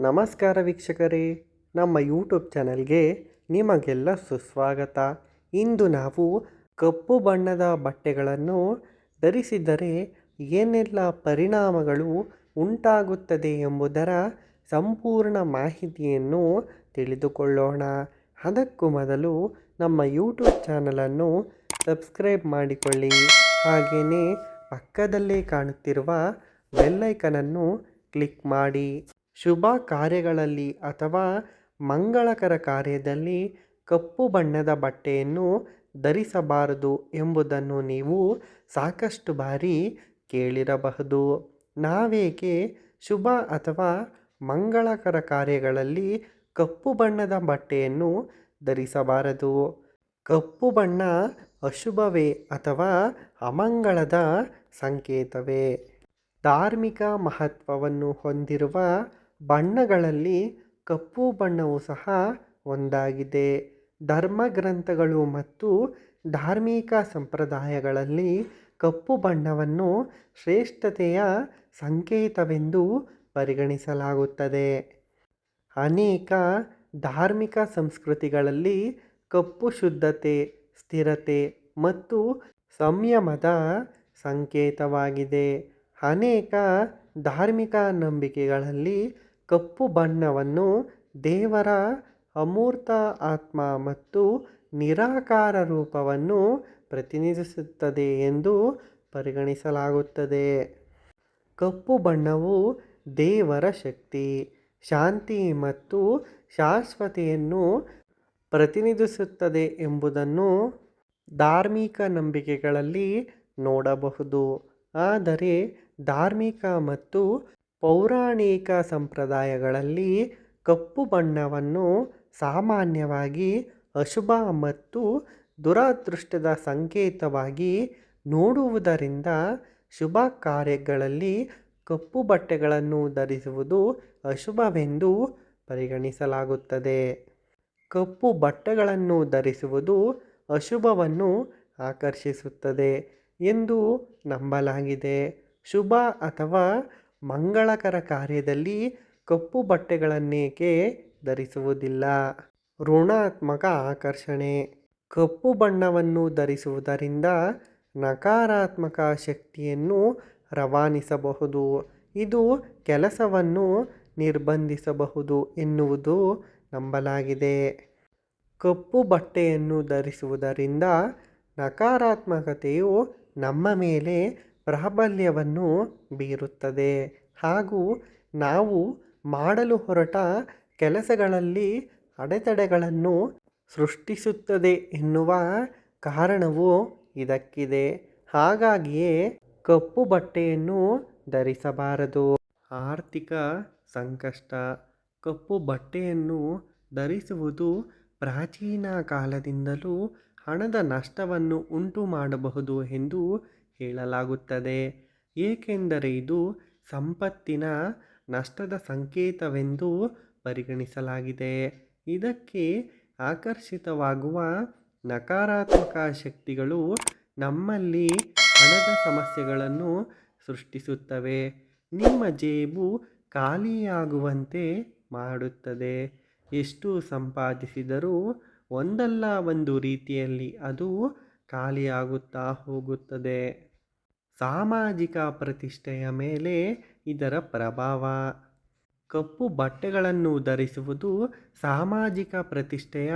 ನಮಸ್ಕಾರ ವೀಕ್ಷಕರೇ, ನಮ್ಮ ಯೂಟ್ಯೂಬ್ ಚಾನಲ್ಗೆ ನಿಮಗೆಲ್ಲ ಸುಸ್ವಾಗತ. ಇಂದು ನಾವು ಕಪ್ಪು ಬಣ್ಣದ ಬಟ್ಟೆಗಳನ್ನು ಧರಿಸಿದರೆ ಏನೆಲ್ಲ ಪರಿಣಾಮಗಳು ಉಂಟಾಗುತ್ತದೆ ಎಂಬುದರ ಸಂಪೂರ್ಣ ಮಾಹಿತಿಯನ್ನು ತಿಳಿದುಕೊಳ್ಳೋಣ. ಅದಕ್ಕೂ ಮೊದಲು ನಮ್ಮ ಯೂಟ್ಯೂಬ್ ಚಾನಲನ್ನು ಸಬ್ಸ್ಕ್ರೈಬ್ ಮಾಡಿಕೊಳ್ಳಿ. ಹಾಗೆಯೇ ಪಕ್ಕದಲ್ಲೇ ಕಾಣುತ್ತಿರುವ ಬೆಲ್ಲೈಕನನ್ನು ಕ್ಲಿಕ್ ಮಾಡಿ. ಶುಭ ಕಾರ್ಯಗಳಲ್ಲಿ ಅಥವಾ ಮಂಗಳಕರ ಕಾರ್ಯದಲ್ಲಿ ಕಪ್ಪು ಬಣ್ಣದ ಬಟ್ಟೆಯನ್ನು ಧರಿಸಬಾರದು ಎಂಬುದನ್ನು ನೀವು ಸಾಕಷ್ಟು ಬಾರಿ ಕೇಳಿರಬಹುದು. ನಾವೇಕೆ ಶುಭ ಅಥವಾ ಮಂಗಳಕರ ಕಾರ್ಯಗಳಲ್ಲಿ ಕಪ್ಪು ಬಣ್ಣದ ಬಟ್ಟೆಯನ್ನು ಧರಿಸಬಾರದು? ಕಪ್ಪು ಬಣ್ಣ ಅಶುಭವೇ ಅಥವಾ ಅಮಂಗಳದ ಸಂಕೇತವೇ? ಧಾರ್ಮಿಕ ಮಹತ್ವವನ್ನು ಹೊಂದಿರುವ ಬಣ್ಣಗಳಲ್ಲಿ ಕಪ್ಪು ಬಣ್ಣವು ಸಹ ಒಂದಾಗಿದೆ. ಧರ್ಮಗ್ರಂಥಗಳು ಮತ್ತು ಧಾರ್ಮಿಕ ಸಂಪ್ರದಾಯಗಳಲ್ಲಿ ಕಪ್ಪು ಬಣ್ಣವನ್ನು ಶ್ರೇಷ್ಠತೆಯ ಸಂಕೇತವೆಂದು ಪರಿಗಣಿಸಲಾಗುತ್ತದೆ. ಅನೇಕ ಧಾರ್ಮಿಕ ಸಂಸ್ಕೃತಿಗಳಲ್ಲಿ ಕಪ್ಪು ಶುದ್ಧತೆ, ಸ್ಥಿರತೆ ಮತ್ತು ಸಂಯಮದ ಸಂಕೇತವಾಗಿದೆ. ಅನೇಕ ಧಾರ್ಮಿಕ ನಂಬಿಕೆಗಳಲ್ಲಿ ಕಪ್ಪು ಬಣ್ಣವನ್ನು ದೇವರ ಅಮೂರ್ತ ಆತ್ಮ ಮತ್ತು ನಿರಾಕಾರ ರೂಪವನ್ನು ಪ್ರತಿನಿಧಿಸುತ್ತದೆ ಎಂದು ಪರಿಗಣಿಸಲಾಗುತ್ತದೆ. ಕಪ್ಪು ಬಣ್ಣವು ದೇವರ ಶಕ್ತಿ, ಶಾಂತಿ ಮತ್ತು ಶಾಶ್ವತತೆಯನ್ನು ಪ್ರತಿನಿಧಿಸುತ್ತದೆ ಎಂಬುದನ್ನು ಧಾರ್ಮಿಕ ನಂಬಿಕೆಗಳಲ್ಲಿ ನೋಡಬಹುದು. ಆದರೆ ಧಾರ್ಮಿಕ ಮತ್ತು ಪೌರಾಣಿಕ ಸಂಪ್ರದಾಯಗಳಲ್ಲಿ ಕಪ್ಪು ಬಣ್ಣವನ್ನು ಸಾಮಾನ್ಯವಾಗಿ ಅಶುಭ ಮತ್ತು ದುರದೃಷ್ಟದ ಸಂಕೇತವಾಗಿ ನೋಡುವುದರಿಂದ ಶುಭ ಕಾರ್ಯಗಳಲ್ಲಿ ಕಪ್ಪು ಬಟ್ಟೆಗಳನ್ನು ಧರಿಸುವುದು ಅಶುಭವೆಂದು ಪರಿಗಣಿಸಲಾಗುತ್ತದೆ. ಕಪ್ಪು ಬಟ್ಟೆಗಳನ್ನು ಧರಿಸುವುದು ಅಶುಭವನ್ನು ಆಕರ್ಷಿಸುತ್ತದೆ ಎಂದು ನಂಬಲಾಗಿದೆ. ಶುಭ ಅಥವಾ ಮಂಗಳಕರ ಕಾರ್ಯದಲ್ಲಿ ಕಪ್ಪು ಬಟ್ಟೆಗಳನ್ನೇಕೆ ಧರಿಸುವುದಿಲ್ಲ? ಋಣಾತ್ಮಕ ಆಕರ್ಷಣೆ. ಕಪ್ಪು ಬಣ್ಣವನ್ನು ಧರಿಸುವುದರಿಂದ ನಕಾರಾತ್ಮಕ ಶಕ್ತಿಯನ್ನು ರವಾನಿಸಬಹುದು. ಇದು ಕೆಲಸವನ್ನು ನಿರ್ಬಂಧಿಸಬಹುದು ಎನ್ನುವುದು ನಂಬಲಾಗಿದೆ. ಕಪ್ಪು ಬಟ್ಟೆಯನ್ನು ಧರಿಸುವುದರಿಂದ ನಕಾರಾತ್ಮಕತೆಯು ನಮ್ಮ ಮೇಲೆ ಪ್ರಾಬಲ್ಯವನ್ನು ಬೀರುತ್ತದೆ ಹಾಗೂ ನಾವು ಮಾಡಲು ಹೊರಟ ಕೆಲಸಗಳಲ್ಲಿ ಅಡೆತಡೆಗಳನ್ನು ಸೃಷ್ಟಿಸುತ್ತದೆ ಎನ್ನುವ ಕಾರಣವು ಇದಕ್ಕಿದೆ. ಹಾಗಾಗಿಯೇ ಕಪ್ಪು ಬಟ್ಟೆಯನ್ನು ಧರಿಸಬಾರದು. ಆರ್ಥಿಕ ಸಂಕಷ್ಟ. ಕಪ್ಪು ಬಟ್ಟೆಯನ್ನು ಧರಿಸುವುದು ಪ್ರಾಚೀನ ಕಾಲದಿಂದಲೂ ಹಣದ ನಷ್ಟವನ್ನು ಉಂಟು ಮಾಡಬಹುದು ಎಂದು ಹೇಳಲಾಗುತ್ತದೆ. ಏಕೆಂದರೆ ಇದು ಸಂಪತ್ತಿನ ನಷ್ಟದ ಸಂಕೇತವೆಂದು ಪರಿಗಣಿಸಲಾಗಿದೆ. ಇದಕ್ಕೆ ಆಕರ್ಷಿತವಾಗುವ ನಕಾರಾತ್ಮಕ ಶಕ್ತಿಗಳು ನಮ್ಮಲ್ಲಿ ಹಣದ ಸಮಸ್ಯೆಗಳನ್ನು ಸೃಷ್ಟಿಸುತ್ತವೆ, ನಿಮ್ಮ ಜೇಬು ಖಾಲಿಯಾಗುವಂತೆ ಮಾಡುತ್ತದೆ. ಎಷ್ಟು ಸಂಪಾದಿಸಿದರೂ ಒಂದಲ್ಲ ಒಂದು ರೀತಿಯಲ್ಲಿ ಅದು ಖಾಲಿಯಾಗುತ್ತಾ ಹೋಗುತ್ತದೆ. ಸಾಮಾಜಿಕ ಪ್ರತಿಷ್ಠೆಯ ಮೇಲೆ ಇದರ ಪ್ರಭಾವ. ಕಪ್ಪು ಬಟ್ಟೆಗಳನ್ನು ಧರಿಸುವುದು ಸಾಮಾಜಿಕ ಪ್ರತಿಷ್ಠೆಯ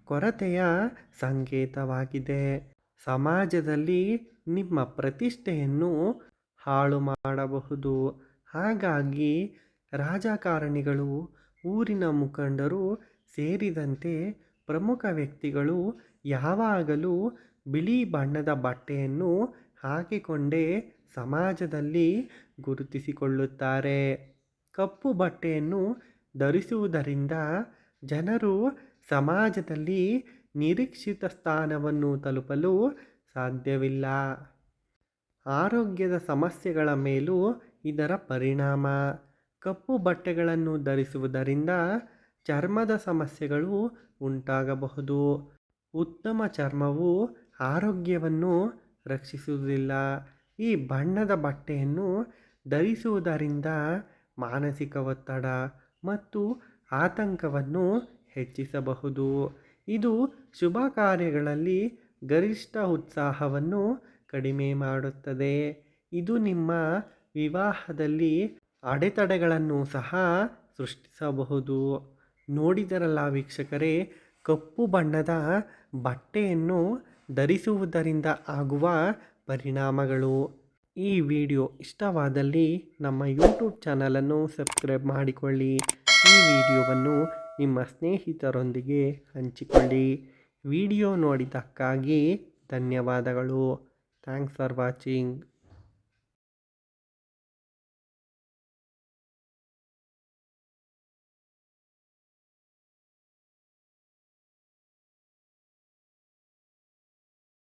ಕೊರತೆಯ ಸಂಕೇತವಾಗಿದೆ. ಸಮಾಜದಲ್ಲಿ ನಿಮ್ಮ ಪ್ರತಿಷ್ಠೆಯನ್ನು ಹಾಳು ಮಾಡಬಹುದು. ಹಾಗಾಗಿ ರಾಜಕಾರಣಿಗಳು, ಊರಿನ ಮುಖಂಡರು ಸೇರಿದಂತೆ ಪ್ರಮುಖ ವ್ಯಕ್ತಿಗಳು ಯಾವಾಗಲೂ ಬಿಳಿ ಬಣ್ಣದ ಬಟ್ಟೆಯನ್ನು ಹಾಕಿಕೊಂಡೇ ಸಮಾಜದಲ್ಲಿ ಗುರುತಿಸಿಕೊಳ್ಳುತ್ತಾರೆ. ಕಪ್ಪು ಬಟ್ಟೆಯನ್ನು ಧರಿಸುವುದರಿಂದ ಜನರು ಸಮಾಜದಲ್ಲಿ ನಿರೀಕ್ಷಿತ ಸ್ಥಾನವನ್ನು ತಲುಪಲು ಸಾಧ್ಯವಿಲ್ಲ. ಆರೋಗ್ಯದ ಸಮಸ್ಯೆಗಳ ಮೇಲೂ ಇದರ ಪರಿಣಾಮ. ಕಪ್ಪು ಬಟ್ಟೆಗಳನ್ನು ಧರಿಸುವುದರಿಂದ ಚರ್ಮದ ಸಮಸ್ಯೆಗಳು ಉಂಟಾಗಬಹುದು. ಉತ್ತಮ ಚರ್ಮವು ಆರೋಗ್ಯವನ್ನು ರಕ್ಷಿಸುವುದಿಲ್ಲ. ಈ ಬಣ್ಣದ ಬಟ್ಟೆಯನ್ನು ಧರಿಸುವುದರಿಂದ ಮಾನಸಿಕ ಒತ್ತಡ, ಮತ್ತು ಆತಂಕವನ್ನು ಹೆಚ್ಚಿಸಬಹುದು. ಇದು ಶುಭ ಕಾರ್ಯಗಳಲ್ಲಿ ಗರಿಷ್ಠ ಉತ್ಸಾಹವನ್ನು ಕಡಿಮೆ ಮಾಡುತ್ತದೆ. ಇದು ನಿಮ್ಮ ವಿವಾಹದಲ್ಲಿ ಅಡೆತಡೆಗಳನ್ನು ಸಹ ಸೃಷ್ಟಿಸಬಹುದು. ನೋಡಿದರಲ್ಲ ವೀಕ್ಷಕರೇ, ಕಪ್ಪು ಬಣ್ಣದ ಬಟ್ಟೆಯನ್ನು ಧರಿಸುವುದರಿಂದ ಆಗುವ ಪರಿಣಾಮಗಳು. ಈ ವಿಡಿಯೋ ಇಷ್ಟವಾದಲ್ಲಿ ನಮ್ಮ ಯೂಟ್ಯೂಬ್ ಚಾನಲನ್ನು ಸಬ್ಸ್ಕ್ರೈಬ್ ಮಾಡಿಕೊಳ್ಳಿ. ಈ ವಿಡಿಯೋವನ್ನು ನಿಮ್ಮ ಸ್ನೇಹಿತರೊಂದಿಗೆ ಹಂಚಿಕೊಳ್ಳಿ. ವಿಡಿಯೋ ನೋಡಿದ್ದಕ್ಕಾಗಿ ಧನ್ಯವಾದಗಳು. Thanks for watching.